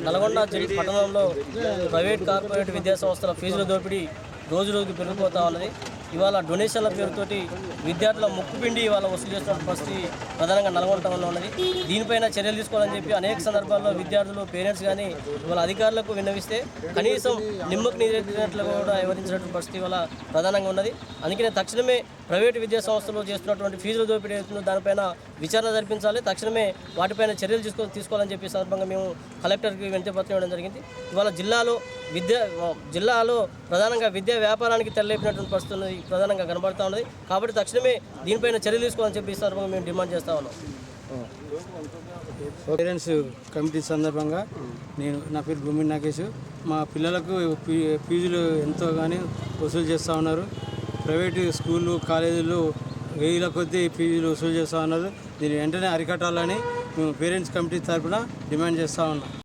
నల్గొండ జిల్లా పట్టణంలో private corporate విద్యా సంస్థల ఫీజుల దోపిడీ రోజు రోజుకి పెరిగిపోతూ ఉన్నది. ఇవాళ డొనేషన్ల పేరుతోటి విద్యార్థుల ముక్కుపిండి ఇవాళ వసూలు చేస్తున్న పరిస్థితి ప్రధానంగా నల్గొండలో ఉన్నది. దీనిపైన చర్యలు తీసుకోవాలని చెప్పి అనేక సందర్భాల్లో విద్యార్థులు పేరెంట్స్ కానీ ఇవాళ అధికారులకు విన్నవిస్తే కనీసం నిమ్మకు నీరెత్తినట్లు కూడా వివరించినటువంటి పరిస్థితి ఇవాళ ప్రధానంగా ఉన్నది. అందుకనే తక్షణమే ప్రైవేటు విద్యా సంస్థలు చేస్తున్నటువంటి ఫీజుల దోపిడీ అవుతుందో దానిపైన విచారణ జరిపించాలి. తక్షణమే వాటిపైన చర్యలు తీసుకోవాలని చెప్పి సందర్భంగా మేము కలెక్టర్కి వినతిపత్రం ఇవ్వడం జరిగింది. ఇవాళ జిల్లాలో ప్రధానంగా విద్యా వ్యాపారానికి తెరలేపినటువంటి పరిస్థితి ప్రధానంగా కనబడుతూ ఉన్నది. కాబట్టి తక్షణమే దీనిపైన చర్యలు తీసుకోవాలని చెప్పి సందర్భంగా మేము డిమాండ్ చేస్తా ఉన్నాం. పేరెంట్స్ కమిటీ సందర్భంగా నా పేరు భూమి నాగేష్. మా పిల్లలకు ఫీజులు ఎంతో కానీ వసూలు చేస్తూ ఉన్నారు. ప్రైవేటు స్కూళ్ళు కాలేజీలు వేల కొద్దీ ఫీజులు వసూలు చేస్తూ ఉన్నారు. దీన్ని వెంటనే అరికట్టాలని మేము పేరెంట్స్ కమిటీ తరఫున డిమాండ్ చేస్తూ ఉన్నాం.